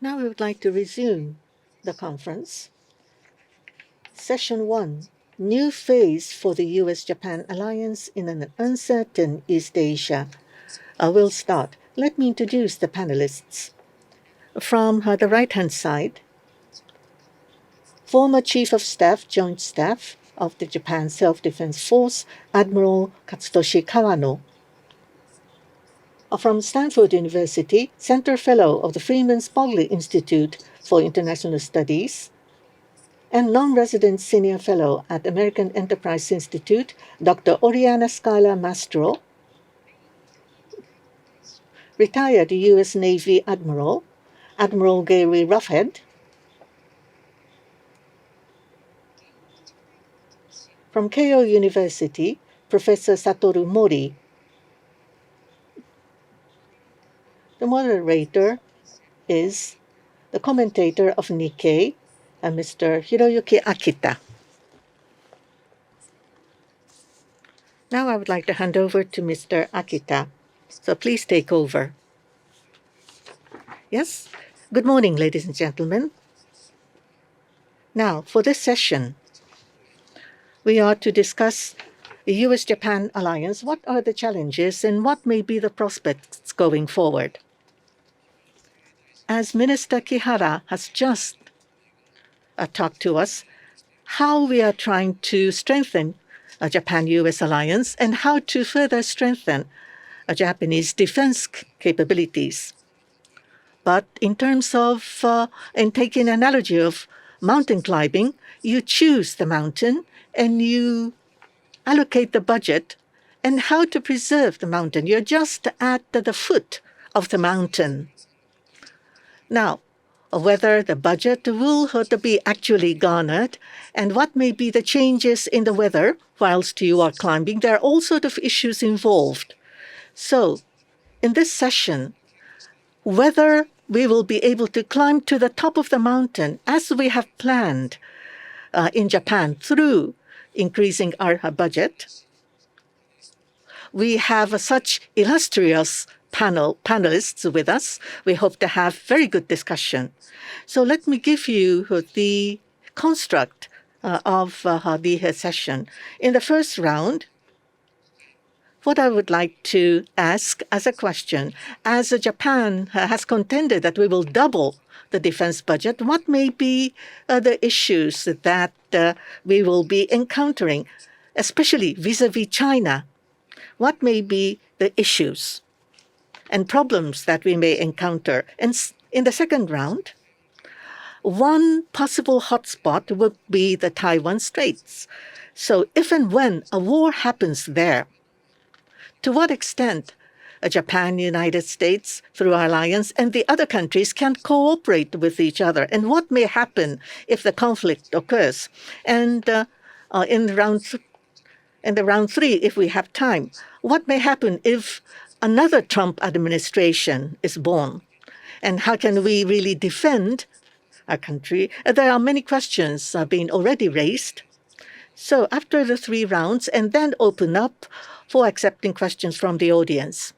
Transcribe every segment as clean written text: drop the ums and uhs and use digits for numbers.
Now we would like to resume the conference. Session 1, New Phase for the U.S. Japan Alliance in an Uncertain East Asia. We'll start. Let me introduce the panelists. From the right-hand side, former Chief of Staff, Joint Staff of the Japan Self-Defense Force, Admiral Katsutoshi Kawano. From Stanford University, Center Fellow of the Freeman Spogli Institute for International Studies, and non-resident Senior Fellow at American Enterprise Institute, Dr. Oriana Scala Mastro, retired U.S. Navy Admiral, Admiral Gary Ruffhead, from Keio University, Professor Satoru Mori. The moderator is the commentator of Nikkei, Mr. Hiroyuki Akita. Now I would like to hand over to Mr. Akita. So please take over. Yes? Good morning, ladies and gentlemen. Now, for this session, we are to discuss the U.S. Japan alliance. What are the challenges and what may be the prospects going forward? As Minister Kihara has just talked to us, how we are trying to strengthen a Japan-U.S. alliance and how to further strengthen Japanese defense capabilities. But in terms of, in taking an analogy of mountain climbing, you choose the mountain and you allocate the budget and how to preserve the mountain. You're just at the foot of the mountain. Now, whether the budget will be actually garnered and what may be the changes in the weather whilst you are climbing, there are all sorts of issues involved. So, in this session, whether we will be able to climb to the top of the mountain as we have planned in Japan through increasing our budget, we have such illustrious panelists with us. We hope to have very good discussion. So let me give you the construct of the session. In the first round, what I would like to ask as a question, as Japan has contended that we will double the defense budget, what may be the issues that we will be encountering, especially vis-a-vis China? What may be the issues and problems that we may encounter? And in the second round, one possible hotspot would be the Taiwan Straits. So if and when a war happens there, to what extent Japan, United States, through our alliance, and the other countries can cooperate with each other? And what may happen if the conflict occurs? And in the round 3, if we have time, what may happen if another Trump administration is born? And how can we really defend our country? There are many questions being already raised. So after the 3 rounds, and then open up for accepting questions from the audience.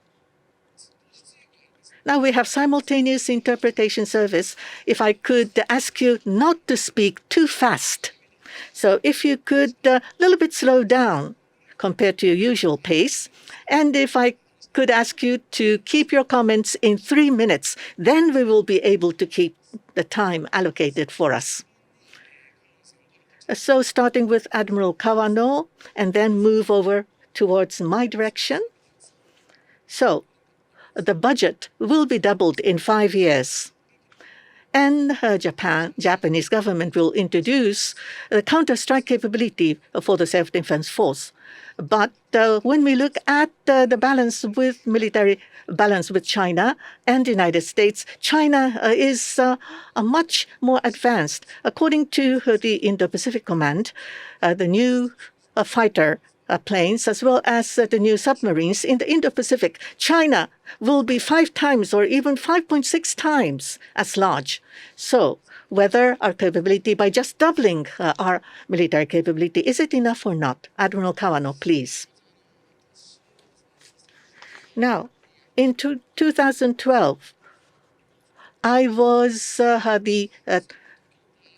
Now we have simultaneous interpretation service. If I could ask you not to speak too fast. So if you could a little bit slow down compared to your usual pace, and if I could ask you to keep your comments in 3 minutes, then we will be able to keep the time allocated for us. So starting with Admiral Kawano and then move over towards my direction. So the budget will be doubled in 5 years. And Japanese government will introduce the counter-strike capability for the self-defense force. But when we look at the balance with military balance with China and the United States, China is much more advanced. According to the Indo-Pacific Command, the new fighter planes as well as the new submarines in the Indo-Pacific, China will be 5 times or even 5.6 times as large. So whether our capability, by just doubling our military capability, is it enough or not? Admiral Kawano, please. Now, in 2012, I was the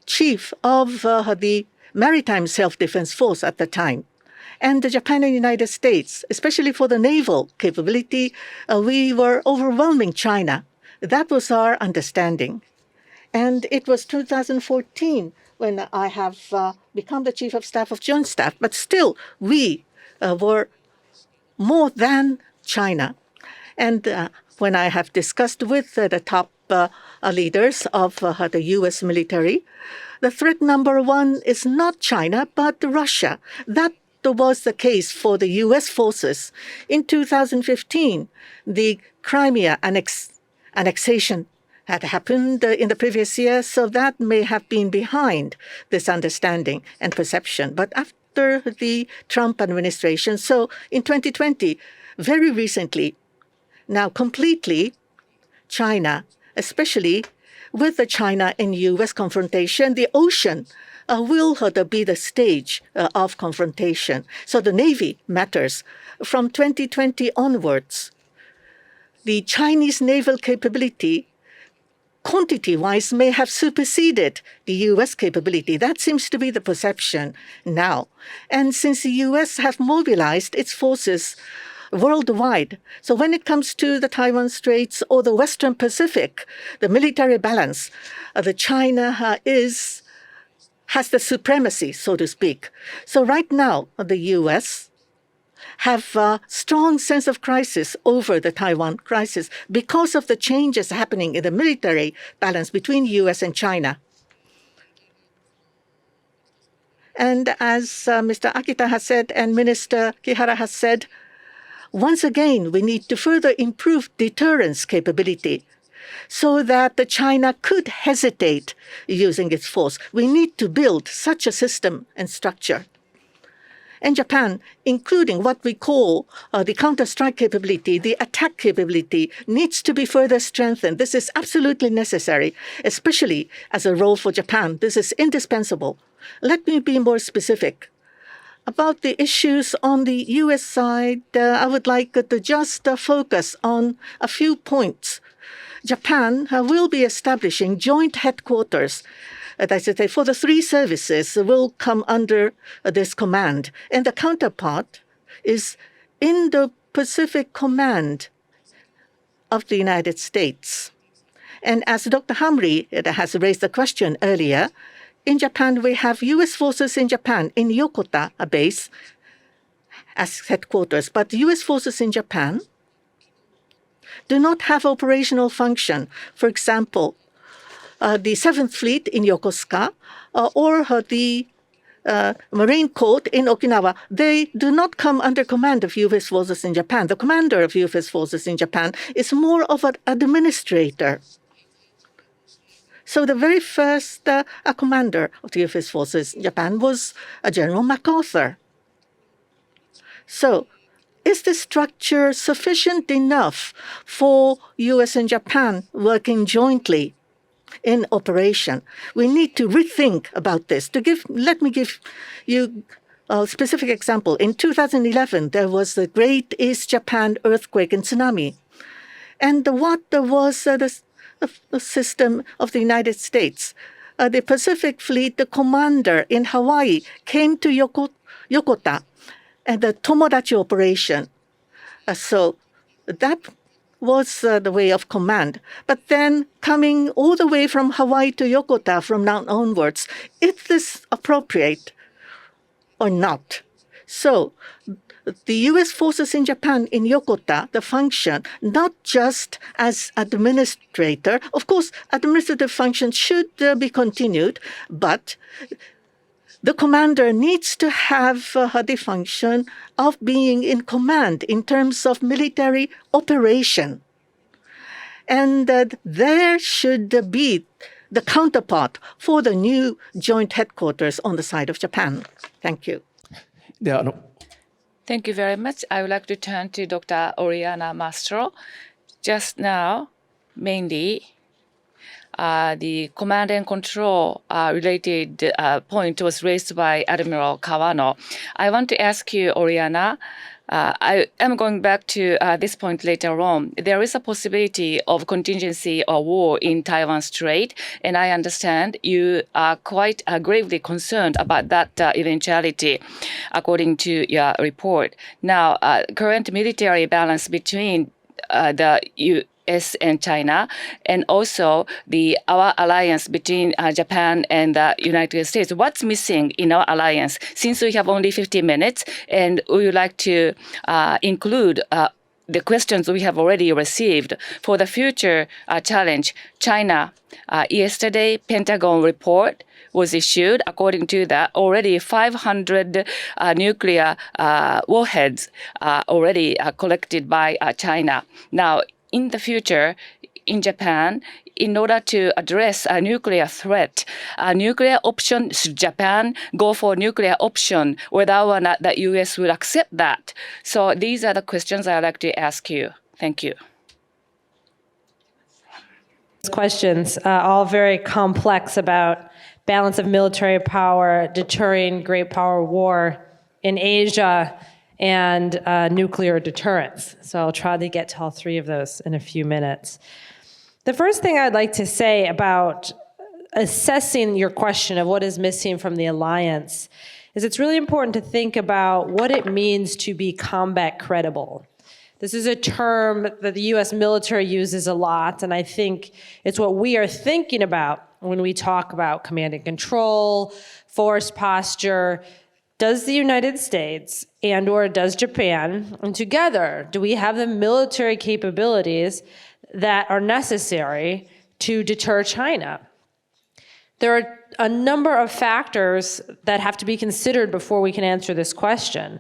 chief of the Maritime Self-Defense Force at the time. And Japan and the United States, especially for the naval capability, we were overwhelming China. That was our understanding. And it was 2014 when I have become the Chief of Staff of Joint Staff. But still, we were more than China. And when I have discussed with the top leaders of the U.S. military, the threat number one is not China, but Russia. That was the case for the U.S. forces. In 2015, the Crimea annexation had happened in the previous year, so that may have been behind this understanding and perception. But after the Trump administration, so in 2020, very recently, now completely, China, especially with the China and U.S. confrontation, the ocean will be the stage of confrontation. So the Navy matters. From 2020 onwards, the Chinese naval capability, quantity-wise, may have superseded the U.S. capability. That seems to be the perception now. And since the U.S. have mobilized its forces worldwide, so when it comes to the Taiwan Straits or the Western Pacific, the military balance, the China has the supremacy, so to speak. So right now, the U.S. have a strong sense of crisis over the Taiwan crisis because of the changes happening in the military balance between U.S. and China. And as Mr. Akita has said and Minister Kihara has said, once again, we need to further improve deterrence capability so that China could hesitate using its force. We need to build such a system and structure. And Japan, including what we call the counter-strike capability, the attack capability, needs to be further strengthened. This is absolutely necessary, especially as a role for Japan. This is indispensable. Let me be more specific. About the issues on the U.S. side, I would like to just focus on a few points. Japan will be establishing joint headquarters. As I say, for the three services will come under this command. And the counterpart is Indo-Pacific Command of the United States. And as Dr. Hamri has raised the question earlier, in Japan, we have U.S. forces in Japan, in Yokota, a base, as headquarters. But U.S. forces in Japan do not have operational function. For example, the 7th Fleet in Yokosuka or the Marine Court in Okinawa, they do not come under command of U.S. forces in Japan. The commander of U.S. forces in Japan is more of an administrator. So the very first commander of the U.S. forces in Japan was General MacArthur. So is the structure sufficient enough for U.S. and Japan working jointly in operation? We need to rethink about this. Let me give you a specific example. In 2011, there was the Great East Japan earthquake and tsunami. And what was the system of the United States? The Pacific Fleet, the commander in Hawaii, came to Yokota and the Tomodachi operation. So that was the way of command. But then coming all the way from Hawaii to Yokota from now onwards, is this appropriate or not? So the U.S. forces in Japan in Yokota, the function, not just as administrator. Of course, administrative functions should be continued, but the commander needs to have the function of being in command in terms of military operation. And there should be the counterpart for the new joint headquarters on the side of Japan. Thank you. Thank you very much. I would like to turn to Dr. Oriana Mastro. Just now, mainly, the command and control related point was raised by Admiral Kawano. I want to ask you, Oriana, I am going back to this point later on. There is a possibility of contingency or war in Taiwan Strait, and I understand you are quite gravely concerned about that eventuality, according to your report. Now, current military balance between the U.S. and China, and also our alliance between Japan and the United States. What's missing in our alliance? Since we have only 50 minutes, and we would like to include the questions we have already received for the future challenge. China, yesterday, Pentagon report was issued. According to that, already 500 nuclear warheads already collected by China. Now, in the future, in Japan, in order to address a nuclear threat, a nuclear option, should Japan go for nuclear option, whether or not the U.S. will accept that? So these are the questions I'd like to ask you. Thank you. Questions, all very complex about balance of military power, deterring great power war in Asia, and nuclear deterrence. So I'll try to get to all three of those in a few minutes. The first thing I'd like to say about assessing your question of what is missing from the alliance is it's really important to think about what it means to be combat credible. This is a term that the U.S. military uses a lot, and I think it's what we are thinking about when we talk about command and control, force posture. Does the United States and/or does Japan, and together, do we have the military capabilities that are necessary to deter China? There are a number of factors that have to be considered before we can answer this question.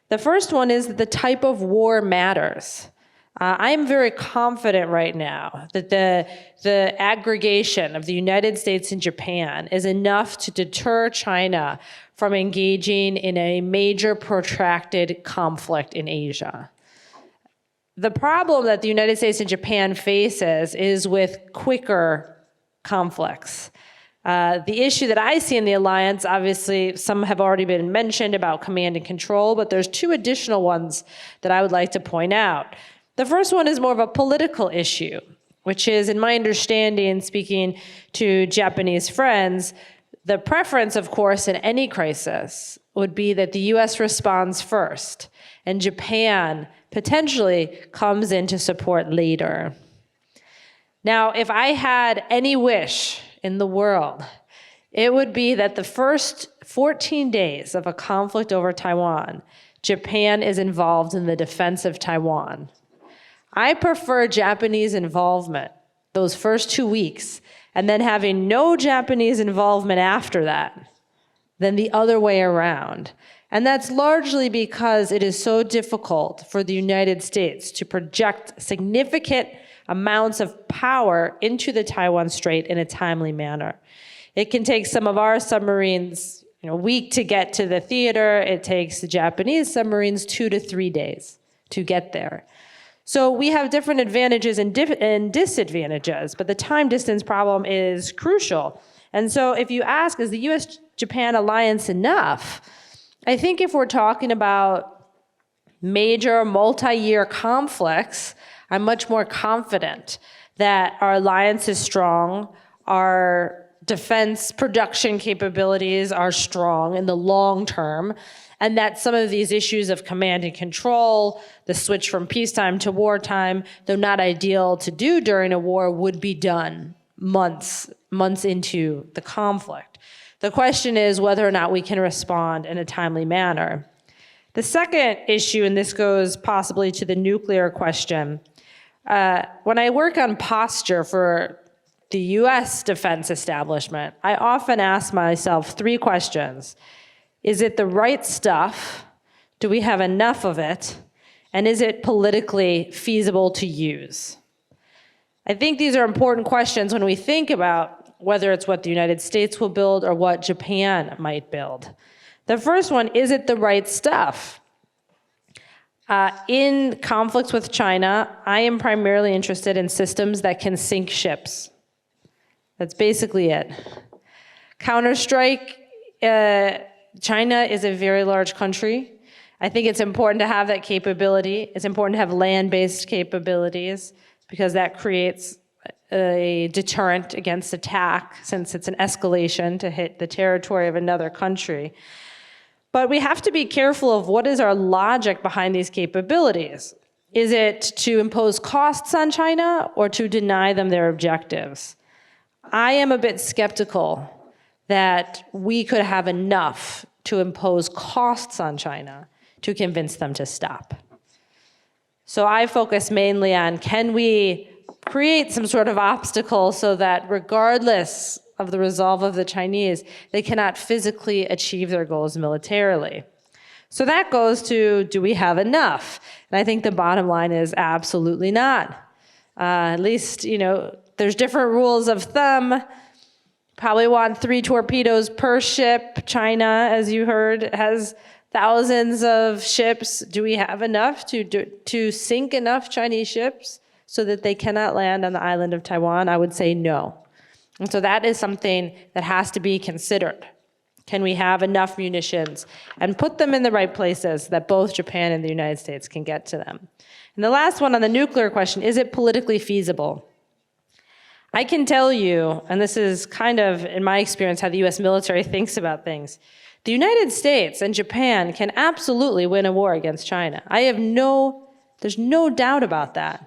The first one is that the type of war matters. I am very confident right now that the aggregation of the United States and Japan is enough to deter China from engaging in a major protracted conflict in Asia. The problem that the United States and Japan faces is with quicker conflicts. The issue that I see in the alliance, obviously, some have already been mentioned about command and control, but there's two additional ones that I would like to point out. The first one is more of a political issue, which is, in my understanding, speaking to Japanese friends, the preference, of course, in any crisis would be that the U.S. responds first, and Japan potentially comes in to support later. Now, if I had any wish in the world, it would be that the first 14 days of a conflict over Taiwan, Japan is involved in the defense of Taiwan. I prefer Japanese involvement those first 2 weeks and then having no Japanese involvement after that than the other way around. And that's largely because it is so difficult for the United States to project significant amounts of power into the Taiwan Strait in a timely manner. It can take some of our submarines a week to get to the theater. It takes the Japanese submarines 2 to 3 days to get there. So we have different advantages and disadvantages, but the time distance problem is crucial. And so if you ask, is the U.S.-Japan alliance enough? I think if we're talking about major multi-year conflicts, I'm much more confident that our alliance is strong, our defense production capabilities are strong in the long term, and that some of these issues of command and control, the switch from peacetime to wartime, though not ideal to do during a war, would be done months into the conflict. The question is whether or not we can respond in a timely manner. The second issue, and this goes possibly to the nuclear question, when I work on posture for the U.S. defense establishment, I often ask myself 3 questions. Is it the right stuff? Do we have enough of it? And is it politically feasible to use? I think these are important questions when we think about whether it's what the United States will build or what Japan might build. The first one, is it the right stuff? In conflicts with China, I am primarily interested in systems that can sink ships. That's basically it. Counterstrike, China is a very large country. I think it's important to have that capability. It's important to have land-based capabilities because that creates a deterrent against attack since it's an escalation to hit the territory of another country. But we have to be careful of what is our logic behind these capabilities. Is it to impose costs on China or to deny them their objectives? I am a bit skeptical that we could have enough to impose costs on China to convince them to stop. So I focus mainly on, can we create some sort of obstacle so that regardless of the resolve of the Chinese, they cannot physically achieve their goals militarily? So that goes to, do we have enough? And I think the bottom line is absolutely not. At least, there's different rules of thumb. Probably want 3 torpedoes per ship. China, as you heard, has thousands of ships. Do we have enough to sink enough Chinese ships so that they cannot land on the island of Taiwan? I would say no. And so that is something that has to be considered. Can we have enough munitions and put them in the right places that both Japan and the United States can get to them? And the last one on the nuclear question, is it politically feasible? I can tell you, and this is kind of, in my experience, how the US military thinks about things. The United States and Japan can absolutely win a war against China. There's no doubt about that.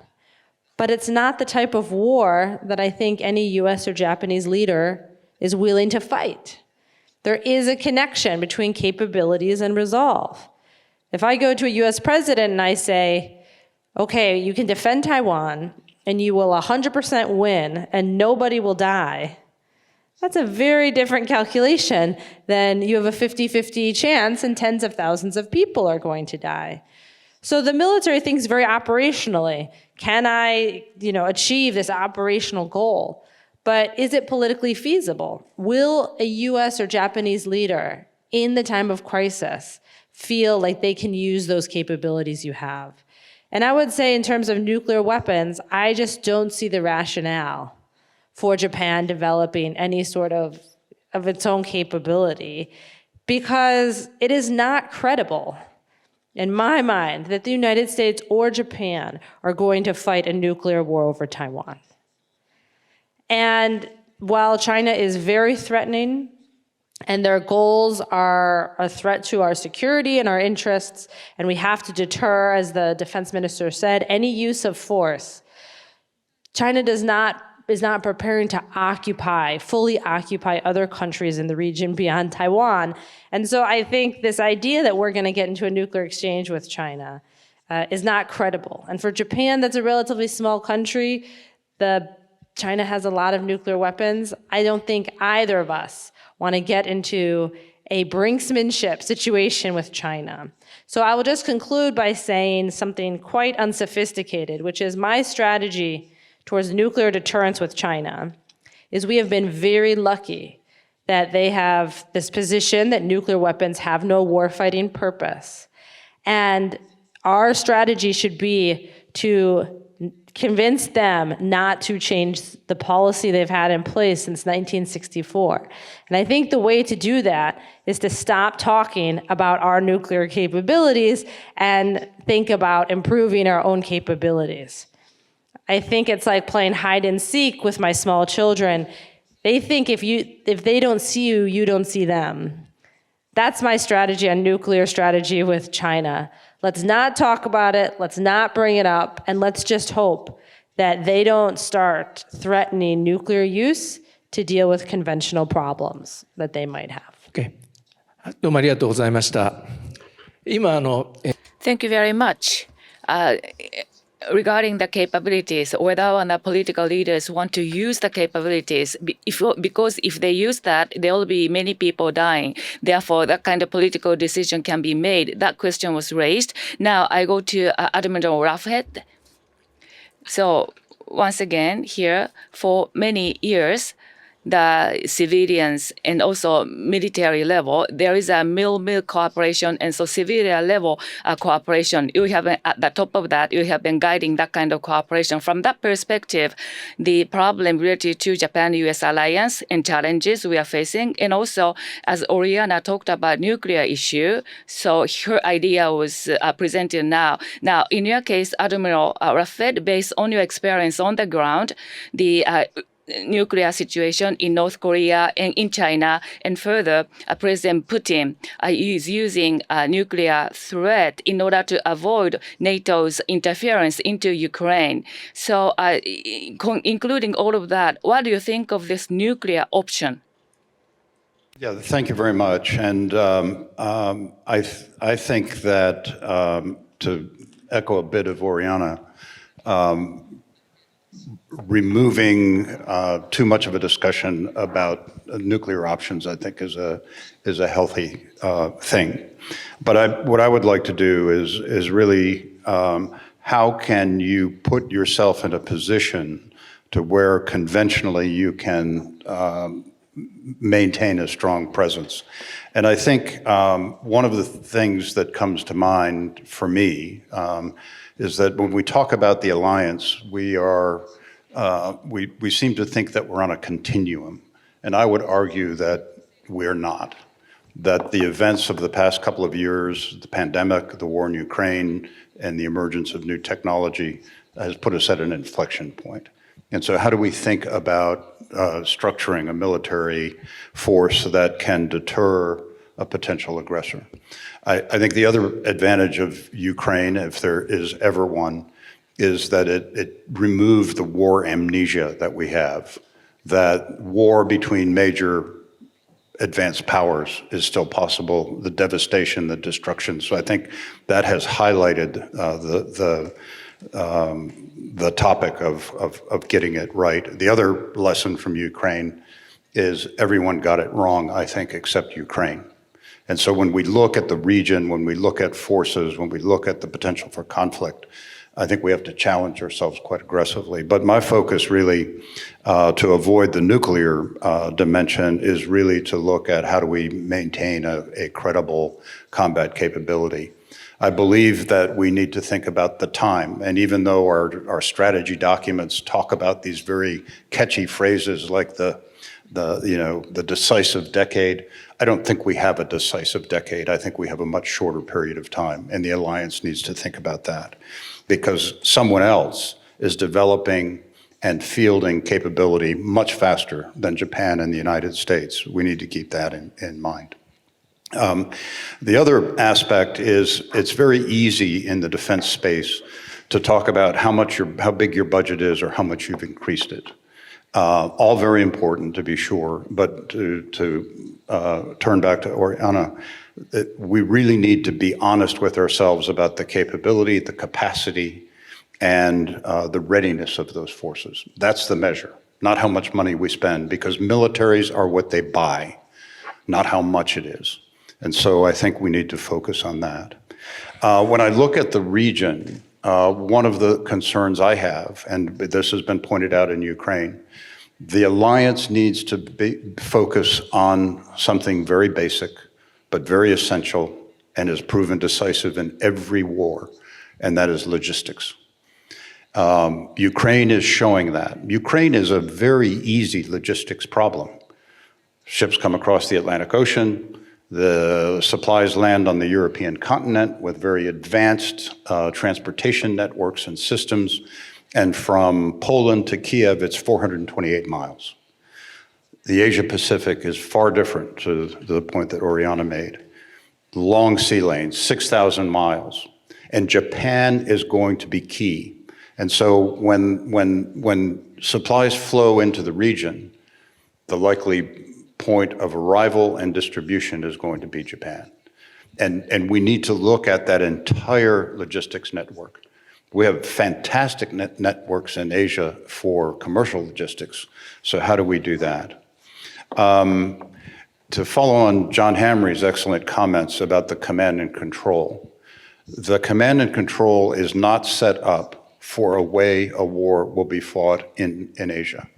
But it's not the type of war that I think any US or Japanese leader is willing to fight. There is a connection between capabilities and resolve. If I go to a US president and I say, okay, you can defend Taiwan and you will 100% win and nobody will die, that's a very different calculation than you have a 50-50 chance and tens of thousands of people are going to die. So the military thinks very operationally. Can I, achieve this operational goal? But is it politically feasible? Will a US or Japanese leader in the time of crisis feel like they can use those capabilities you have? And I would say in terms of nuclear weapons, I just don't see the rationale for Japan developing any sort of its own capability because it is not credible in my mind that the United States or Japan are going to fight a nuclear war over Taiwan. And while China is very threatening and their goals are a threat to our security and our interests, and we have to deter, as the defense minister said, any use of force, China is not preparing to fully occupy other countries in the region beyond Taiwan. And so I think this idea that we're going to get into a nuclear exchange with China is not credible. And for Japan, that's a relatively small country. China has a lot of nuclear weapons. I don't think either of us want to get into a brinksmanship situation with China. So I will just conclude by saying something quite unsophisticated, which is my strategy towards nuclear deterrence with China is we have been very lucky that they have this position that nuclear weapons have no warfighting purpose. And our strategy should be to convince them not to change the policy they've had in place since 1964. And I think the way to do that is to stop talking about our nuclear capabilities and think about improving our own capabilities. I think it's like playing hide and seek with my small children. They think if they don't see you, you don't see them. That's my strategy on nuclear strategy with China. Let's not talk about it, let's not bring it up, and let's just hope that they don't start threatening nuclear use to deal with conventional problems that they might have. Okay. どうもありがとうございました。今Thank you very much. Regarding the capabilities, whether or not political leaders want to use the capabilities, because if they use that, there will be many people dying. Therefore, that kind of political decision can be made. That question was raised. Now I go to Admiral Roughhead. So once again, here, for many years, the civilians and also military level, there is a mill cooperation and so civilian level cooperation. You have been, at the top of that, you have been guiding that kind of cooperation. From that perspective, the problem related to Japan-US alliance and challenges we are facing, and also as Oriana talked about nuclear issue, so her idea was presented now. Now, in your case, Admiral Rafet, based on your experience on the ground, the nuclear situation in North Korea and in China, and further, President Putin is using a nuclear threat in order to avoid NATO's interference into Ukraine. So, including all of that, what do you think of this nuclear option? Yeah, thank you very much. And I think that to echo a bit of Oriana, removing too much of a discussion about nuclear options, I think, is a healthy thing. But what I would like to do is really how can you put yourself in a position to where conventionally you can maintain a strong presence. And I think one of the things that comes to mind for me is that when we talk about the alliance, we seem to think that we're on a continuum. And I would argue that we're not. That the events of the past couple of years, the pandemic, the war in Ukraine, and the emergence of new technology has put us at an inflection point. And so how do we think about structuring a military force that can deter a potential aggressor? I think the other advantage of Ukraine, if there is ever one, is that it removed the war amnesia that we have, that war between major advanced powers is still possible, the devastation, the destruction. So I think that has highlighted the topic of getting it right. The other lesson from Ukraine is everyone got it wrong, I think, except Ukraine. And so when we look at the region, when we look at forces, when we look at the potential for conflict, I think we have to challenge ourselves quite aggressively. But my focus really, to avoid the nuclear dimension, is really to look at how do we maintain a credible combat capability. I believe that we need to think about the time. And even though our strategy documents talk about these very catchy phrases like the decisive decade, I don't think we have a decisive decade. I think we have a much shorter period of time. And the alliance needs to think about that, because someone else is developing and fielding capability much faster than Japan and the United States. We need to keep that in mind. The other aspect is it's very easy in the defense space to talk about how big your budget is or how much you've increased it. All very important, to be sure, but to turn back to Oriana, we really need to be honest with ourselves about the capability, the capacity, and the readiness of those forces. That's the measure, not how much money we spend, because militaries are what they buy, not how much it is. And so I think we need to focus on that. When I look at the region, one of the concerns I have, and this has been pointed out in Ukraine, the alliance needs to focus on something very basic, but very essential, and is proven decisive in every war, and that is logistics. Ukraine is showing that. Ukraine is a very easy logistics problem. Ships come across the Atlantic Ocean, the supplies land on the European continent with very advanced transportation networks and systems. And from Poland to Kiev, it's 428 miles. The Asia-Pacific is far different, to the point that Oriana made. Long sea lanes, 6,000 miles. And Japan is going to be key. And so when supplies flow into the region, the likely point of arrival and distribution is going to be Japan. And we need to look at that entire logistics network. We have fantastic networks in Asia for commercial logistics. So how do we do that? To follow on John Hamre's excellent comments about the command and control, the command and control is not set up for a way a war will be fought in Asia.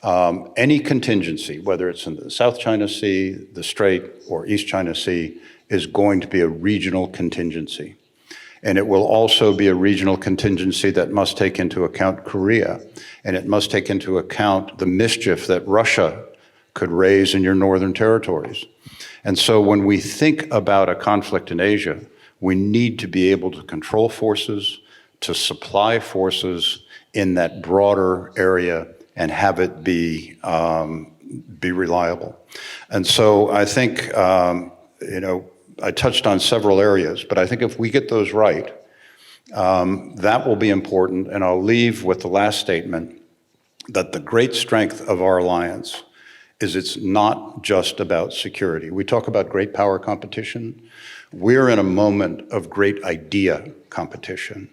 Any contingency, whether it's in the South China Sea, the Strait, or East China Sea, is going to be a regional contingency. And it will also be a regional contingency that must take into account Korea, and it must take into account the mischief that Russia could raise in your northern territories. And so when we think about a conflict in Asia, we need to be able to control forces, to supply forces in that broader area and have it be reliable. And so I think, I touched on several areas, but I think if we get those right, that will be important. And I'll leave with the last statement that the great strength of our alliance is it's not just about security. We talk about great power competition. We're in a moment of great idea competition.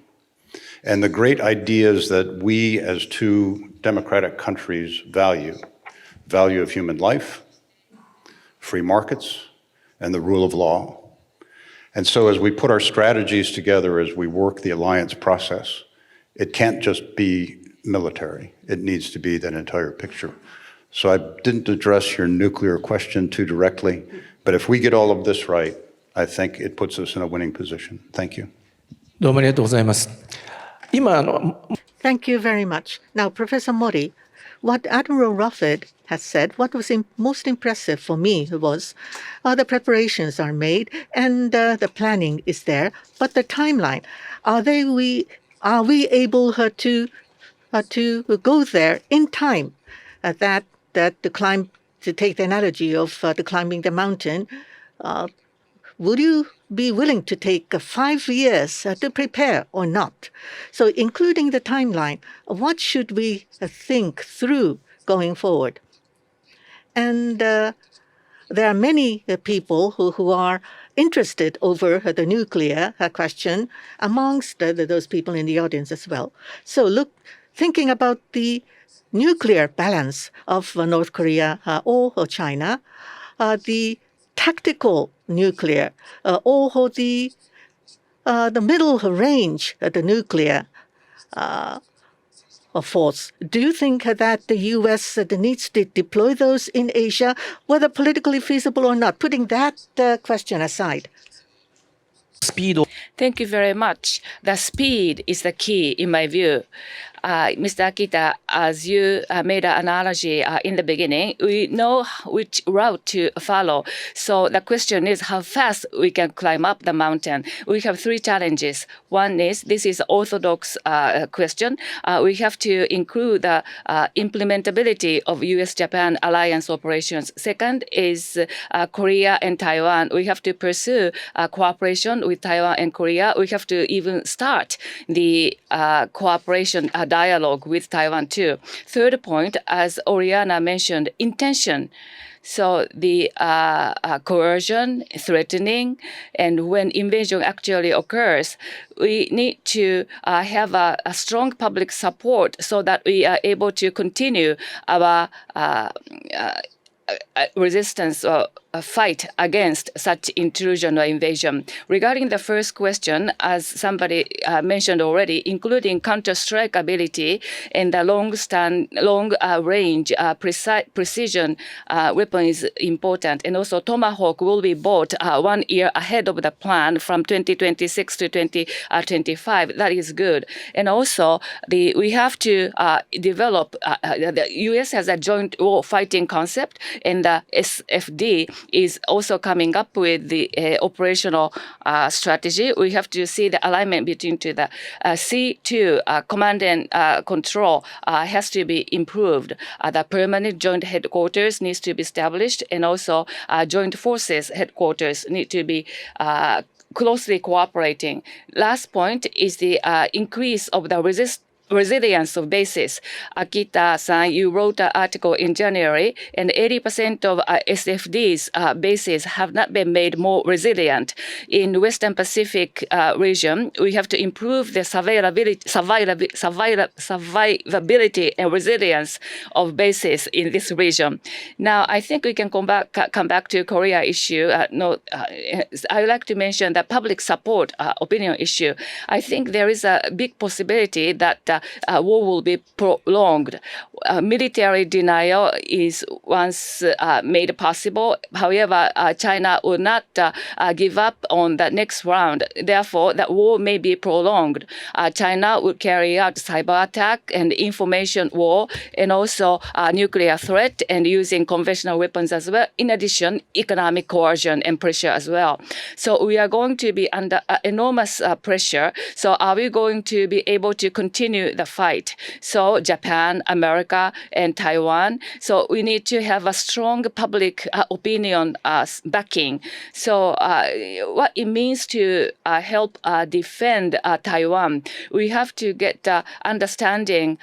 And the great ideas that we as two democratic countries value of human life, free markets, and the rule of law. And so as we put our strategies together, as we work the alliance process, it can't just be military. It needs to be that entire picture. So I didn't address your nuclear question too directly, but if we get all of this right, I think it puts us in a winning position. Thank you. どうもありがとうございます。今Thank you very much. Now, Professor Mori, what Admiral Rufford has said, what was most impressive for me was the preparations are made and the planning is there, but the timeline, are we able to go there in time? To take the analogy of the climbing the mountain, would you be willing to take 5 years to prepare or not? So including the timeline, what should we think through going forward? And there are many people who are interested over the nuclear question amongst those people in the audience as well. So thinking about the nuclear balance of North Korea or China, the tactical nuclear or the middle range, the nuclear force. Do you think that the U.S. needs to deploy those in Asia, whether politically feasible or not? Putting that question aside. Thank you very much. The speed is the key in my view. Mr. Akita, as you made an analogy in the beginning, we know which route to follow. So the question is how fast we can climb up the mountain. We have 3 challenges. One is, this is orthodox question. We have to include the implementability of U.S. Japan alliance operations. Second is Korea and Taiwan. We have to pursue cooperation with Taiwan and Korea. We have to even start the cooperation dialogue with Taiwan too. Third point, as Oriana mentioned, intention. So the coercion, threatening, and when invasion actually occurs, we need to have a strong public support so that we are able to continue our resistance or a fight against such intrusion or invasion. Regarding the first question, as somebody mentioned already, including counter-strike ability and the long-range precision weapon is important. And also Tomahawk will be bought 1 year ahead of the plan from 2026 to 2025. That is good. And also we have to develop, the U.S. has a joint war fighting concept, and the SFD is also coming up with the operational strategy. We have to see the alignment between the C2 command and control has to be improved. The permanent joint headquarters needs to be established, and also joint forces headquarters need to be closely cooperating. Last point is the increase of the resilience of bases. Akita-san, you wrote an article in January, and 80% of SFD's bases have not been made more resilient. In Western Pacific region, we have to improve the survivability and resilience of bases in this region. Now, I think we can come back to Korea issue. I would like to mention the public support opinion issue. I think there is a big possibility that war will be prolonged. Military denial is once made possible. However, China will not give up on the next round. Therefore, the war may be prolonged. China would carry out cyber attack and information war, and also nuclear threat and using conventional weapons as well. In addition, economic coercion and pressure as well. So we are going to be under enormous pressure. So are we going to be able to continue the fight? So Japan, America, and Taiwan. So we need to have a strong public opinion backing. So what it means to help defend Taiwan, we have to get understanding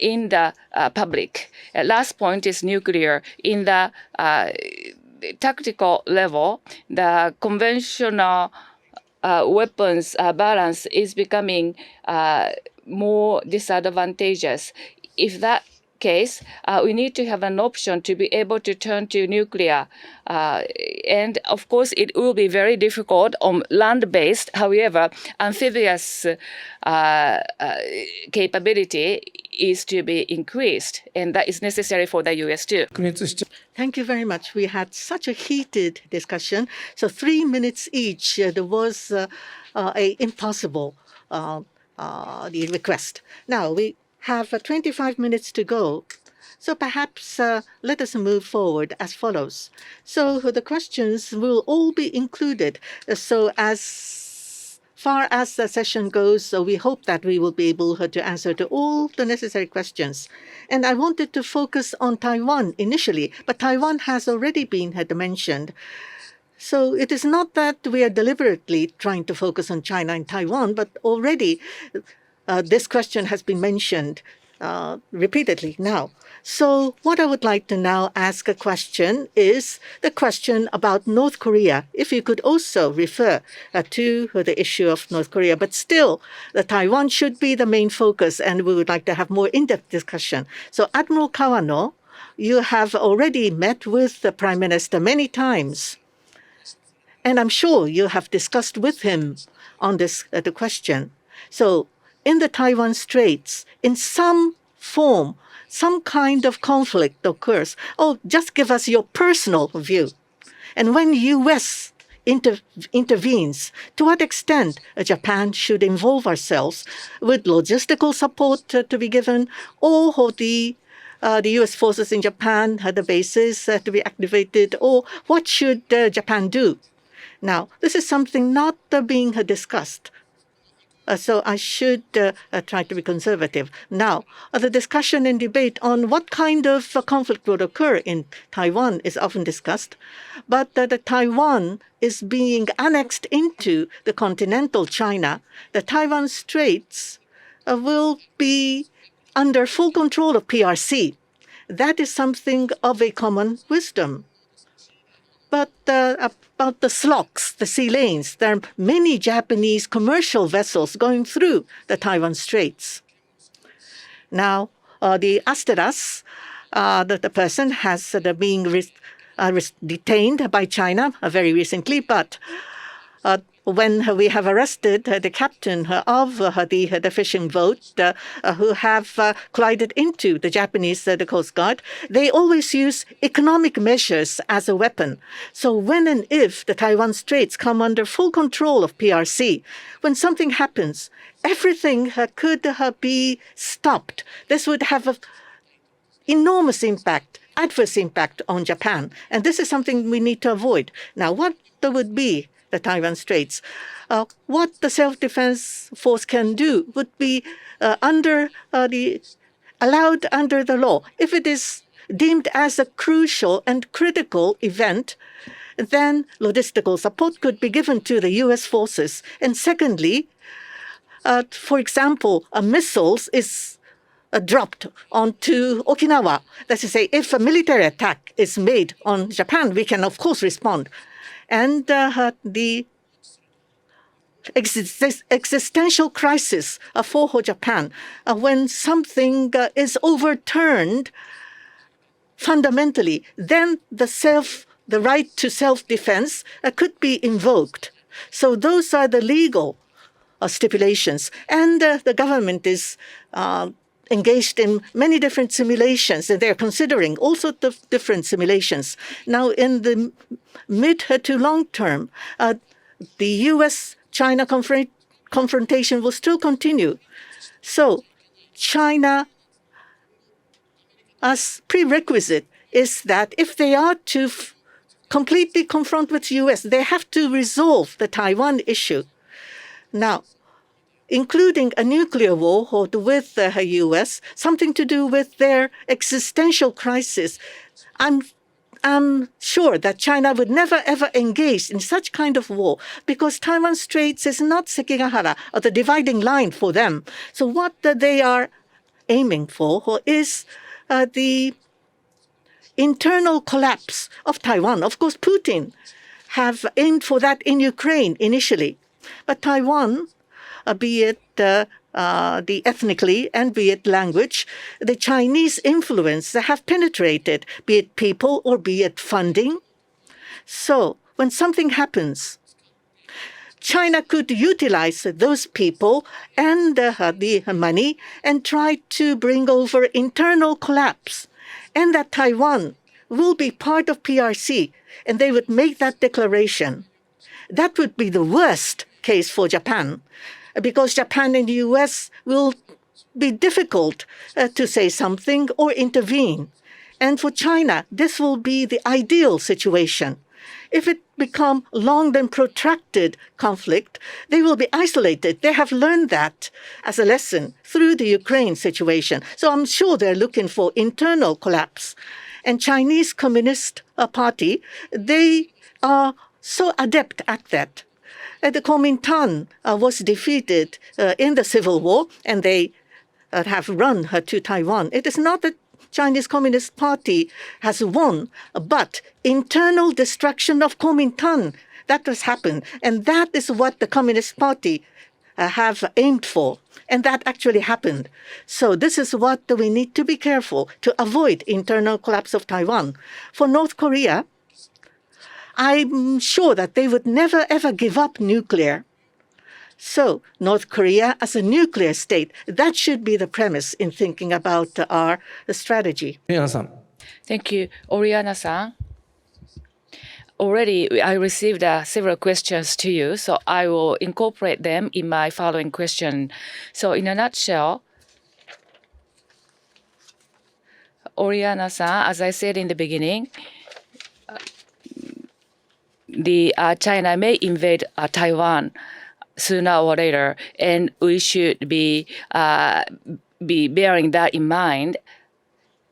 in the public. Last point is nuclear. In the tactical level, the conventional weapons balance is becoming more disadvantageous. If that case, we need to have an option to be able to turn to nuclear. And of course, it will be very difficult on land-based. However, amphibious capability is to be increased, and that is necessary for the U.S. too. Thank you very much. We had such a heated discussion. So 3 minutes each. There was a impossible the request. Now we have 25 minutes to go. So perhaps let us move forward as follows. So the questions will all be included. So as far as the session goes, so we hope that we will be able to answer to all the necessary questions. And I wanted to focus on Taiwan initially, but Taiwan has already been mentioned. So it is not that we are deliberately trying to focus on China and Taiwan, but already this question has been mentioned repeatedly now. So what I would like to now ask a question is the question about North Korea. If you could also refer to the issue of North Korea, but still the Taiwan should be the main focus, and we would like to have more in-depth discussion. So Admiral Kawano, you have already met with the Prime Minister many times, and I'm sure you have discussed with him on this the question. So in the Taiwan Straits, in some form, some kind of conflict occurs. Oh, just give us your personal view. And when U.S. intervenes, to what extent Japan should involve ourselves with logistical support to be given, or the U.S. forces in Japan, the bases to be activated, or what should Japan do? Now, this is something not being discussed. So I should try to be conservative. Now, the discussion and debate on what kind of conflict would occur in Taiwan is often discussed, but the Taiwan is being annexed into the continental China. The Taiwan Straits will be under full control of PRC. That is something of a common wisdom. But about the slocks, the sea lanes, there are many Japanese commercial vessels going through the Taiwan Straits. Now, the Asteras, the person has been detained by China very recently, but when we have arrested the captain of the fishing boat who have collided into the Japanese the Coast Guard, they always use economic measures as a weapon. So when and if the Taiwan Straits come under full control of PRC, when something happens, everything could be stopped. This would have an enormous impact, adverse impact on Japan. And this is something we need to avoid. Now, what would be the Taiwan Straits? What the self-defense force can do would be allowed under the law. If it is deemed as a crucial and critical event, then logistical support could be given to the U.S. forces. And secondly, for example, missiles is dropped onto Okinawa. That is to say, if a military attack is made on Japan, we can of course respond. And the existential crisis for Japan, when something is overturned fundamentally, then the right to self-defense could be invoked. So those are the legal stipulations. And the government is engaged in many different simulations, and they're considering all sorts of different simulations. Now, in the mid to long term, the U.S.-China confrontation will still continue. So China, as prerequisite, is that if they are to completely confront with the U.S., they have to resolve the Taiwan issue. Now, including a nuclear war with the U.S., something to do with their existential crisis. I'm sure that China would never ever engage in such kind of war because Taiwan Straits is not Sekigahara or the dividing line for them. So what they are aiming for is the internal collapse of Taiwan. Of course, Putin have aimed for that in Ukraine initially. But Taiwan, be it the ethnically and be it language, the Chinese influence have penetrated, be it people or be it funding. So when something happens, China could utilize those people and the money and try to bring over internal collapse. And that Taiwan will be part of PRC, and they would make that declaration. That would be the worst case for Japan, because Japan and the U.S. will be difficult to say something or intervene. And for China, this will be the ideal situation. If it becomes long and protracted conflict, they will be isolated. They have learned that as a lesson through the Ukraine situation. So I'm sure they're looking for internal collapse. And Chinese Communist Party, they are so adept at that. The Kuomintang was defeated in the Civil War, and they have run to Taiwan. It is not that Chinese Communist Party has won, but internal destruction of Kuomintang, that has happened. And that is what the Communist Party have aimed for. And that actually happened. So this is what we need to be careful to avoid internal collapse of Taiwan. For North Korea, I'm sure that they would never ever give up nuclear. So North Korea as a nuclear state, that should be the premise in thinking about our strategy. 宮野さん。 Thank you, Oriana-san. Already, I received several questions to you, so I will incorporate them in my following question. So in a nutshell, Oriana-san, as I said in the beginning, China may invade Taiwan sooner or later, and we should be bearing that in mind.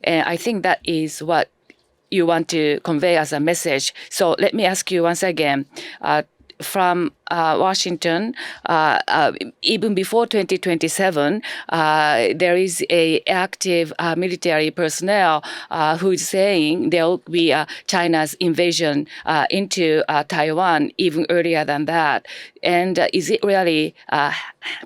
And I think that is what you want to convey as a message. So let me ask you once again, from Washington, even before 2027, there is a active military personnel who is saying there will be China's invasion into Taiwan even earlier than that. And is it really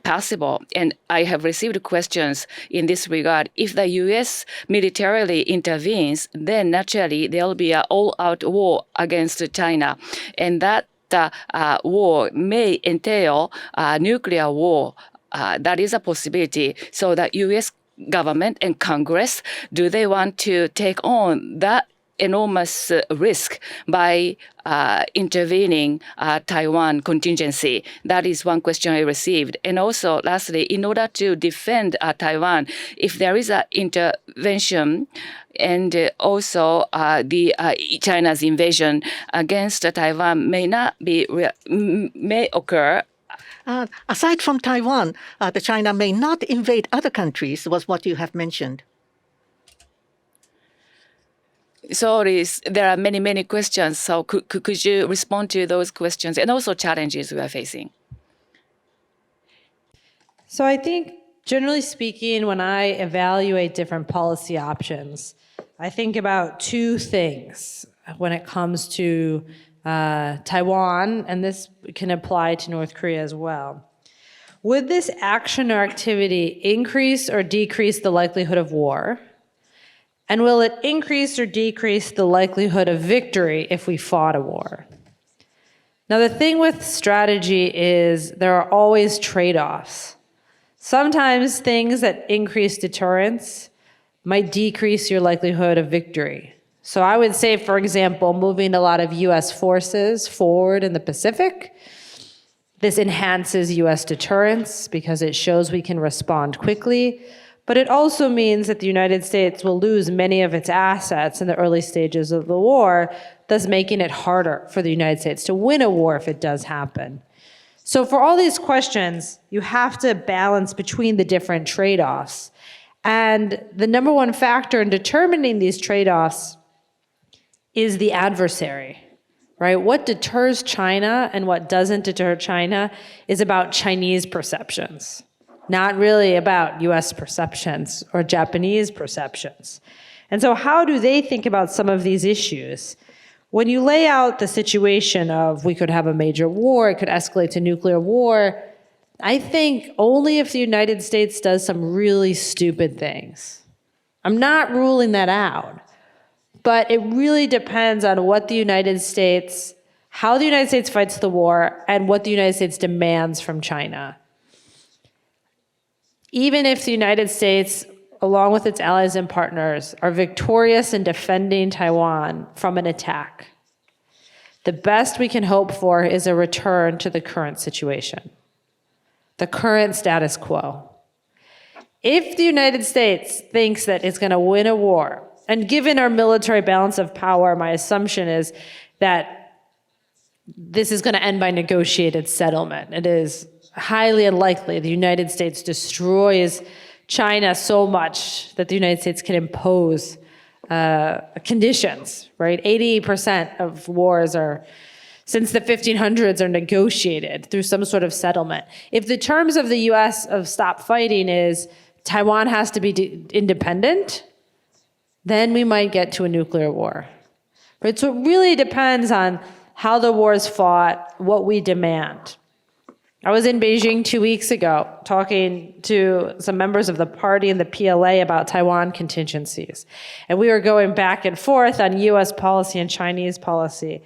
possible? And I have received questions in this regard. If the U.S. militarily intervenes, then naturally there will be an all-out war against China, and that war may entail nuclear war. That is a possibility. So the U.S. government and Congress, do they want to take on that enormous risk by intervening Taiwan contingency? That is one question I received. And also, lastly, in order to defend Taiwan, if there is an intervention and also the China's invasion against Taiwan may occur. Aside from Taiwan, the China may not invade other countries, was what you have mentioned. So there are many, many questions. So could you respond to those questions and also challenges we are facing? So I think, generally speaking, when I evaluate different policy options, I think about two things when it comes to Taiwan, and this can apply to North Korea as well. Would this action or activity increase or decrease the likelihood of war? And will it increase or decrease the likelihood of victory if we fought a war? Now, the thing with strategy is there are always trade-offs. Sometimes things that increase deterrence might decrease your likelihood of victory. So I would say, for example, moving a lot of U.S. forces forward in the Pacific, this enhances U.S. deterrence because it shows we can respond quickly, but it also means that the United States will lose many of its assets in the early stages of the war, thus making it harder for the United States to win a war if it does happen. So for all these questions, you have to balance between the different trade-offs. And the number one factor in determining these trade-offs is the adversary, right? What deters China and what doesn't deter China is about Chinese perceptions, not really about US perceptions or Japanese perceptions. And so how do they think about some of these issues? When you lay out the situation of we could have a major war, it could escalate to nuclear war, I think only if the United States does some really stupid things. I'm not ruling that out, but it really depends on what the United States, how the United States fights the war, and what the United States demands from China. Even if the United States, along with its allies and partners, are victorious in defending Taiwan from an attack, the best we can hope for is a return to the current situation, the current status quo. If the United States thinks that it's going to win a war, and given our military balance of power, my assumption is that this is going to end by negotiated settlement. It is highly unlikely the United States destroys China so much that the United States can impose conditions, right? 80% of wars since the 1500s are negotiated through some sort of settlement. If the terms of the US of stop fighting is Taiwan has to be independent, then we might get to a nuclear war. Right? So it really depends on how the war is fought, what we demand. I was in Beijing 2 weeks ago talking to some members of the party and the PLA about Taiwan contingencies. And we were going back and forth on US policy and Chinese policy.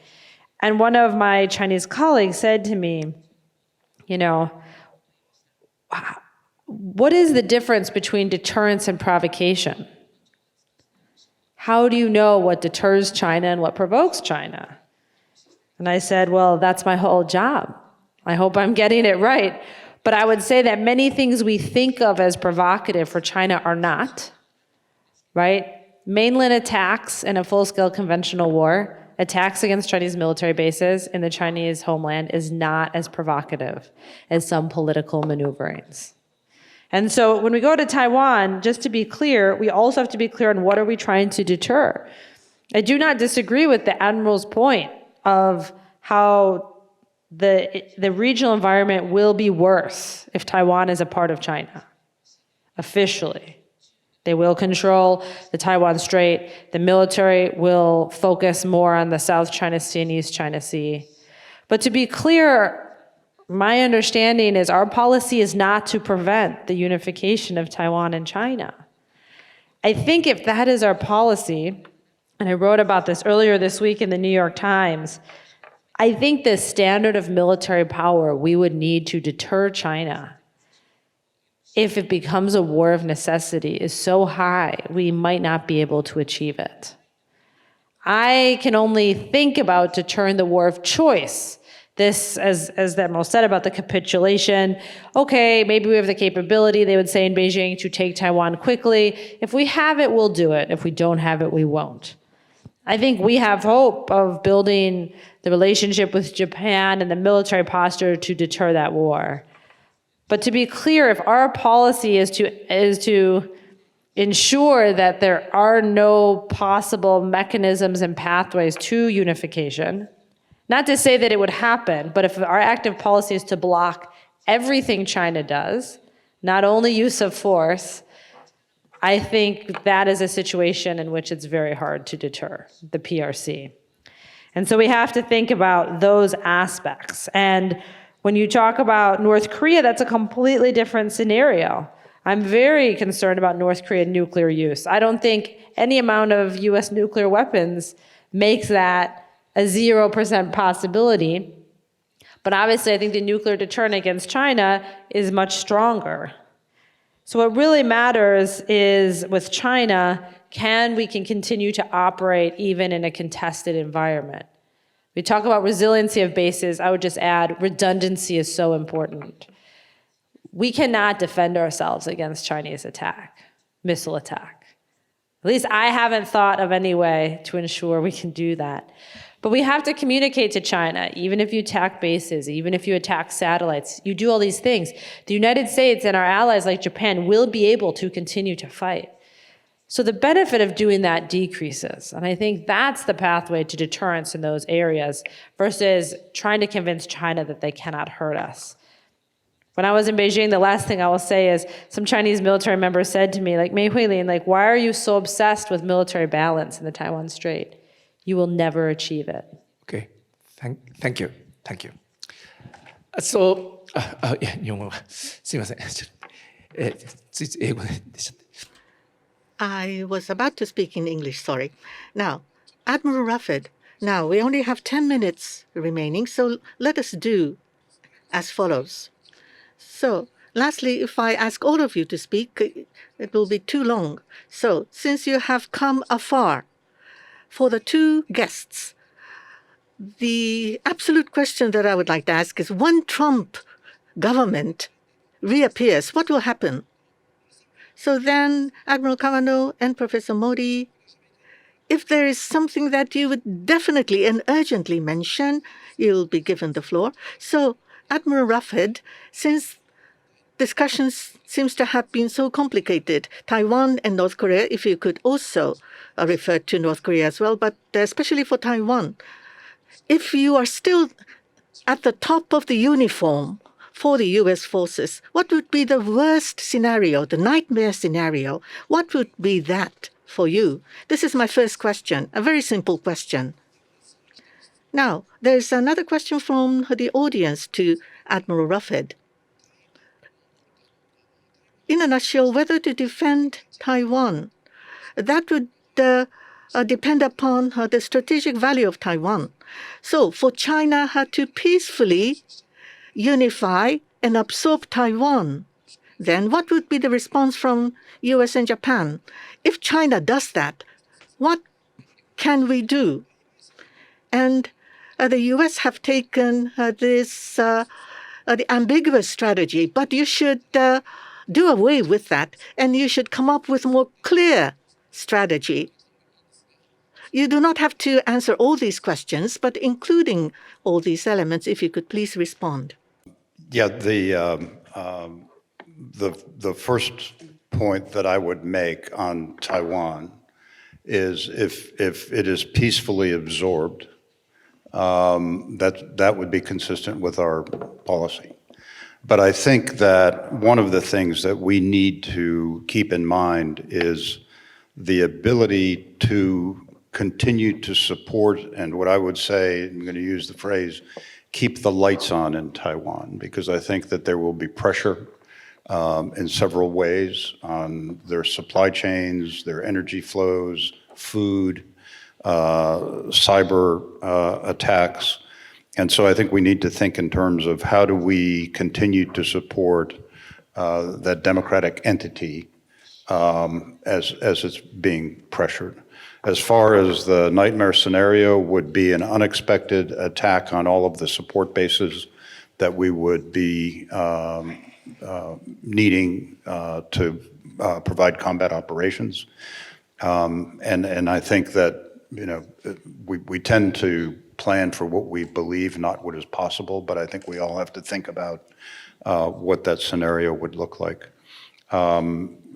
And one of my Chinese colleagues said to me, what is the difference between deterrence and provocation? How do you know what deters China and what provokes China? And I said, well, that's my whole job. I hope I'm getting it right. But I would say that many things we think of as provocative for China are not, right? Mainland attacks in a full-scale conventional war, attacks against Chinese military bases in the Chinese homeland is not as provocative as some political maneuverings. And so when we go to Taiwan, just to be clear, we also have to be clear on what are we trying to deter. I do not disagree with the Admiral's point of how the regional environment will be worse if Taiwan is a part of China, officially. They will control the Taiwan Strait. The military will focus more on the South China Sea and East China Sea. But to be clear, my understanding is our policy is not to prevent the unification of Taiwan and China. I think if that is our policy, and I wrote about this earlier this week in the New York Times, I think the standard of military power we would need to deter China, if it becomes a war of necessity, is so high we might not be able to achieve it. I can only think about deterring the war of choice. This, as the Admiral said about the capitulation, okay, maybe we have the capability, they would say in Beijing, to take Taiwan quickly. If we have it, we'll do it. If we don't have it, we won't. I think we have hope of building the relationship with Japan and the military posture to deter that war. But to be clear, if our policy is to ensure that there are no possible mechanisms and pathways to unification, not to say that it would happen, but if our active policy is to block everything China does, not only use of force, I think that is a situation in which it's very hard to deter the PRC. And so we have to think about those aspects. And when you talk about North Korea, that's a completely different scenario. I'm very concerned about North Korean nuclear use. I don't think any amount of US nuclear weapons makes that a 0% possibility. But obviously, I think the nuclear deterrent against China is much stronger. So what really matters is with China, we can continue to operate even in a contested environment. We talk about resiliency of bases. I would just add redundancy is so important. We cannot defend ourselves against Chinese attack, missile attack. At least I haven't thought of any way to ensure we can do that. But we have to communicate to China, even if you attack bases, even if you attack satellites, you do all these things. The United States and our allies like Japan will be able to continue to fight. So the benefit of doing that decreases. And I think that's the pathway to deterrence in those areas versus trying to convince China that they cannot hurt us. When I was in Beijing, the last thing I will say is some Chinese military members said to me, like, Mei Huilin, like, why are you so obsessed with military balance in the Taiwan Strait? You will never achieve it. Okay. Thank you. Thank you. So, いや、日本語がすいません。ついつい英語で出ちゃって。I was about to speak in English, sorry. Now, Admiral Rufford, now we only have 10 minutes remaining, so let us do as follows. So, lastly, if I ask all of you to speak, it will be too long. So, since you have come afar, for the two guests, the absolute question that I would like to ask is, when Trump government reappears, what will happen? So then, Admiral Kawano and Professor Modi, if there is something that you would definitely and urgently mention, you'll be given the floor. So, Admiral Rufford, since discussions seems to have been so complicated, Taiwan and North Korea, if you could also refer to North Korea as well, but especially for Taiwan, if you are still at the top of the uniform for the U.S. forces, what would be the worst scenario, the nightmare scenario? What would be that for you? This is my first question, a very simple question. Now, there's another question from the audience to Admiral Rufford. In a nutshell, whether to defend Taiwan, that would depend upon the strategic value of Taiwan. So for China to peacefully unify and absorb Taiwan, then what would be the response from U.S. and Japan? If China does that, what can we do? And the U.S. have taken this the ambiguous strategy, but you should do away with that, and you should come up with a more clear strategy. You do not have to answer all these questions, but including all these elements, if you could please respond. Yeah, the first point that I would make on Taiwan is if it is peacefully absorbed, that would be consistent with our policy. But I think that one of the things that we need to keep in mind is the ability to continue to support, and what I would say, I'm going to use the phrase, keep the lights on in Taiwan, because I think that there will be pressure in several ways on their supply chains, their energy flows, food, cyber attacks. And so I think we need to think in terms of how do we continue to support that democratic entity as it's being pressured. As far as the nightmare scenario would be an unexpected attack on all of the support bases that we would be needing to provide combat operations. And I think that, you know, we tend to plan for what we believe, not what is possible, but I think we all have to think about what that scenario would look like.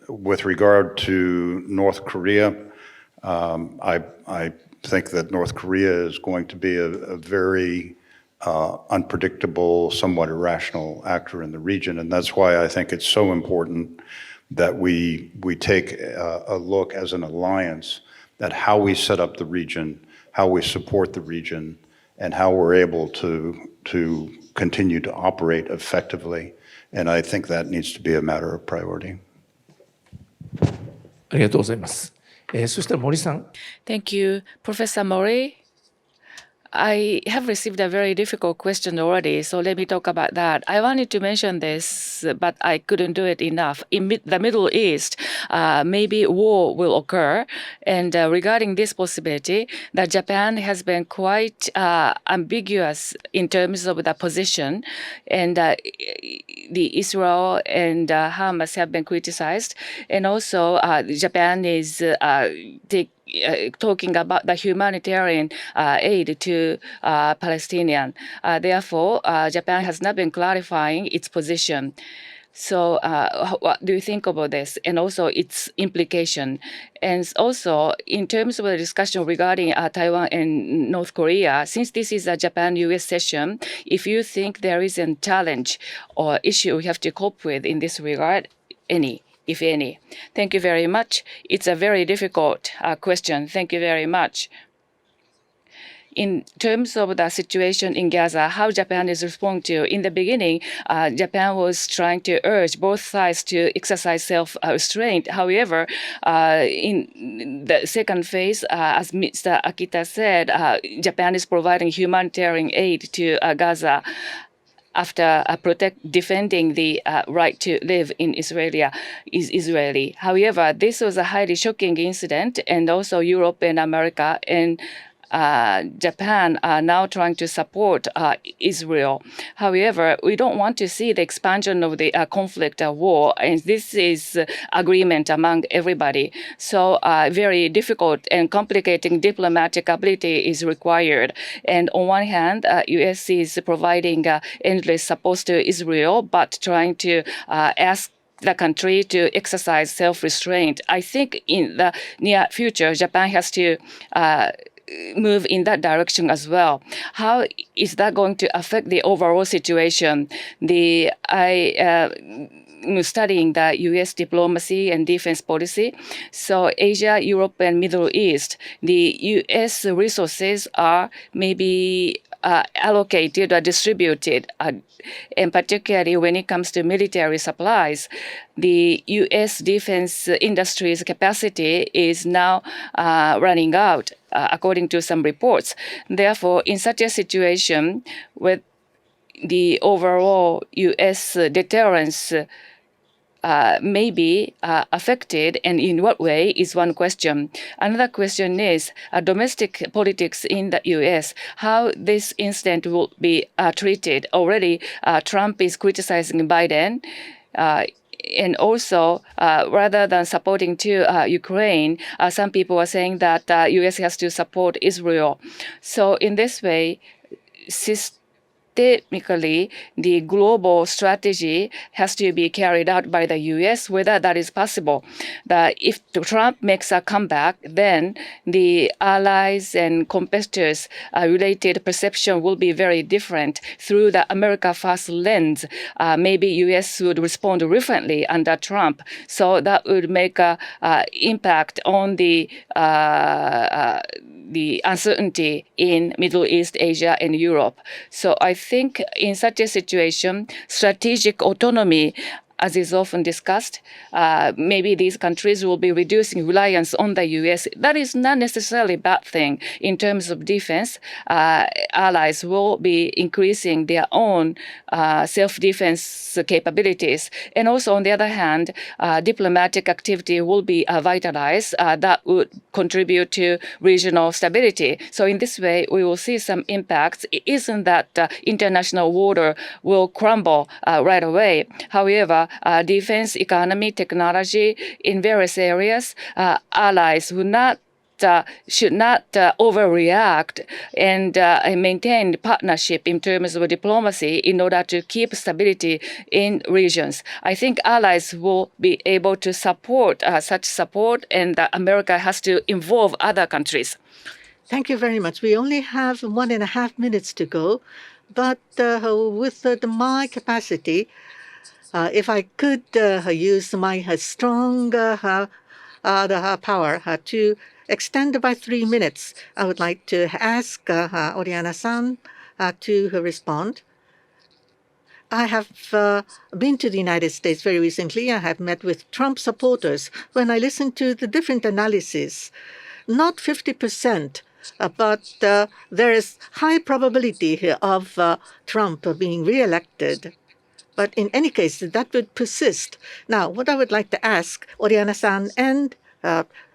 With regard to North Korea, I think that North Korea is going to be a very unpredictable, somewhat irrational actor in the region, and that's why I think it's so important that we take a look as an alliance at how we set up the region, how we support the region, and how we're able to continue to operate effectively. And I think that needs to be a matter of priority. ありがとうございます。そしたら森さん。Thank you, Professor Mori. I have received a very difficult question already, so let me talk about that. I wanted to mention this, but I couldn't do it enough. In the Middle East, maybe war will occur, and regarding this possibility, that Japan has been quite ambiguous in terms of the position, and the Israel and Hamas have been criticized, and also Japan is talking about the humanitarian aid to Palestinian. Therefore, Japan has not been clarifying its position. So what do you think about this and also its implication? And also, in terms of the discussion regarding Taiwan and North Korea, since this is a Japan-US session, if you think there is a challenge or issue we have to cope with in this regard, if any. Thank you very much. It's a very difficult question. Thank you very much. In terms of the situation in Gaza, how Japan is responding to, in the beginning, Japan was trying to urge both sides to exercise self-restraint. However, in the second phase, as Mr. Akita said, Japan is providing humanitarian aid to Gaza after defending the right to live in Israeli. However, this was a highly shocking incident, and also Europe and America and Japan are now trying to support Israel. However, we don't want to see the expansion of the conflict war, and this is agreement among everybody. So very difficult and complicating diplomatic ability is required. And on one hand, U.S. is providing endless support to Israel, but trying to ask the country to exercise self-restraint. I think in the near future, Japan has to move in that direction as well. How is that going to affect the overall situation? I'm studying the U.S. diplomacy and defense policy. So Asia, Europe, and Middle East, the U.S. resources are maybe allocated or distributed, and particularly when it comes to military supplies, the U.S. defense industry's capacity is now running out, according to some reports. Therefore, in such a situation, with the overall U.S. deterrence may be affected, and in what way is one question. Another question is domestic politics in the U.S., how this incident will be treated. Already, Trump is criticizing Biden. And also, rather than supporting to Ukraine, some people are saying that U.S. has to support Israel. So in this way, systemically, the global strategy has to be carried out by the U.S., whether that is possible. If Trump makes a comeback, then the allies and competitors related perception will be very different. Through the America First lens, maybe U.S. would respond differently under Trump. So that would make an impact on the uncertainty in Middle East, Asia, and Europe. So I think in such a situation, strategic autonomy, as is often discussed, maybe these countries will be reducing reliance on the U.S. That is not necessarily a bad thing. In terms of defense, allies will be increasing their own self-defense capabilities. And also, on the other hand, diplomatic activity will be vitalized. That would contribute to regional stability. So in this way, we will see some impacts. It isn't that international order will crumble right away. However, defense, economy, technology, in various areas, allies should not overreact and maintain partnership in terms of diplomacy in order to keep stability in regions. I think allies will be able to support such support, and America has to involve other countries. Thank you very much. We only have 1.5 minutes to go, but with my capacity, if I could use my strong power to extend by 3 minutes, I would like to ask Oriana-san to respond. I have been to the United States very recently. I have met with Trump supporters. When I listen to the different analyses, not 50% but there is high probability here of Trump being re-elected. But in any case, that would persist. Now, what I would like to ask Oriana-san and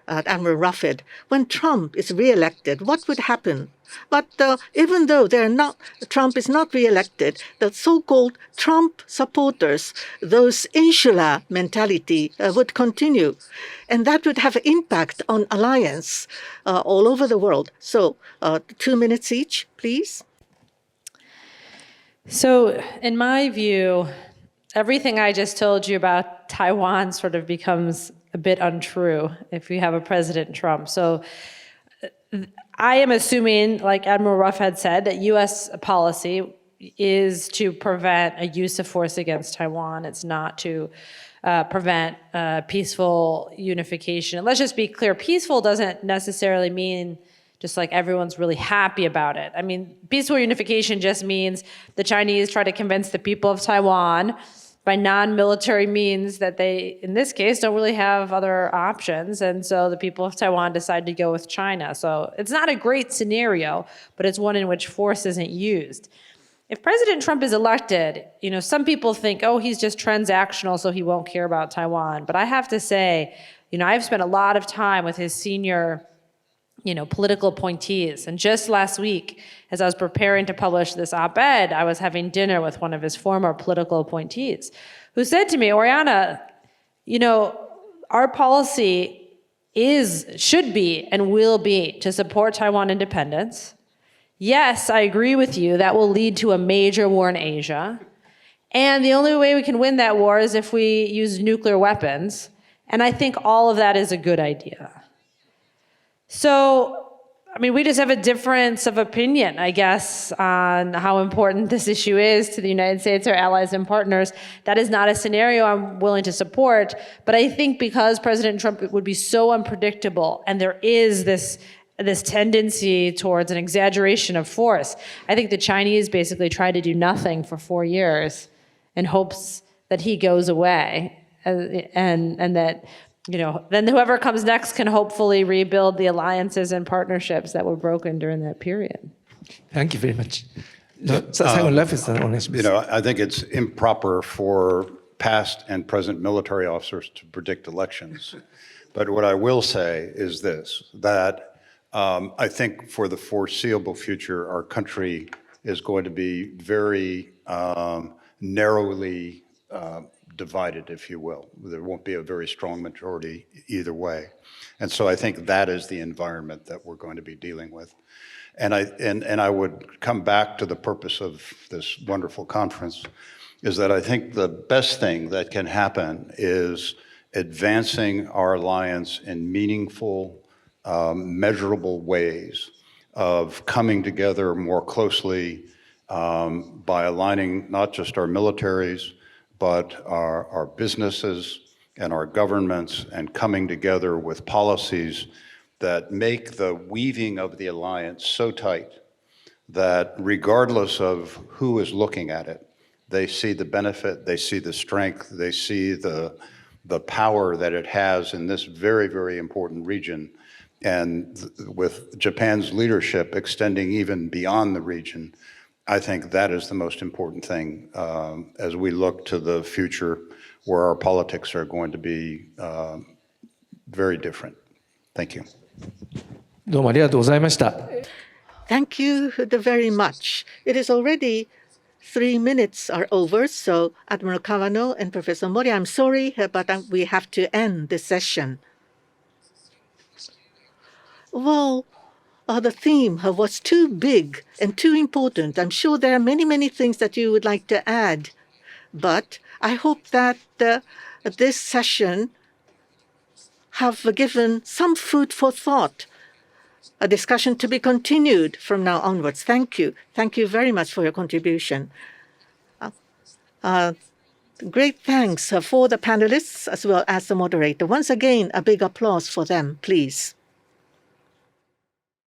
Admiral Rufford, when Trump is re-elected, what would happen? But even though Trump is not re-elected, the so-called Trump supporters, those insular mentality would continue. And that would have impact on alliance all over the world. So 2 minutes each, please. So, in my view, everything I just told you about Taiwan sort of becomes a bit untrue if you have a President Trump. So, I am assuming, like Admiral Ruff had said, that U.S. policy is to prevent a use of force against Taiwan. It's not to prevent peaceful unification. And let's just be clear, peaceful doesn't necessarily mean just like everyone's really happy about it. I mean, peaceful unification just means the Chinese try to convince the people of Taiwan by non-military means that they, in this case, don't really have other options. And so the people of Taiwan decide to go with China. So it's not a great scenario, but it's one in which force isn't used. If President Trump is elected, some people think, oh, he's just transactional, so he won't care about Taiwan. But I have to say, I've spent a lot of time with his senior political appointees. And just last week, as I was preparing to publish this op-ed, I was having dinner with one of his former political appointees who said to me, Oriana, our policy should be and will be to support Taiwan independence. Yes, I agree with you, that will lead to a major war in Asia. And the only way we can win that war is if we use nuclear weapons. And I think all of that is a good idea. So, we just have a difference of opinion, I guess, on how important this issue is to the United States, our allies and partners. That is not a scenario I'm willing to support. But I think because President Trump would be so unpredictable, and there is this tendency towards an exaggeration of force, I think the Chinese basically try to do nothing for 4 years in hopes that he goes away, and that then whoever comes next can hopefully rebuild the alliances and partnerships that were broken during that period. Thank you very much. I think it's improper for past and present military officers to predict elections. But what I will say is this, that I think for the foreseeable future, our country is going to be very narrowly divided, if you will. There won't be a very strong majority either way. And so I think that is the environment that we're going to be dealing with. And I would come back to the purpose of this wonderful conference, is that I think the best thing that can happen is advancing our alliance in meaningful, measurable ways of coming together more closely by aligning not just our militaries, but our businesses and our governments, and coming together with policies that make the weaving of the alliance so tight that regardless of who is looking at it, they see the benefit, they see the strength, they see the power that it has in this very, very important region. And with Japan's leadership extending even beyond the region, I think that is the most important thing as we look to the future, where our politics are going to be very different. Thank you. Thank you very much. It is already 3 minutes are over, so Admiral Kawano and Professor Mori, I'm sorry, but we have to end this session. Well, the theme was too big and too important. I'm sure there are many, many things that you would like to add, but I hope that this session have given some food for thought, a discussion to be continued from now onwards. Thank you. Thank you very much for your contribution. Great thanks for the panelists as well as the moderator. Once again, a big applause for them, please.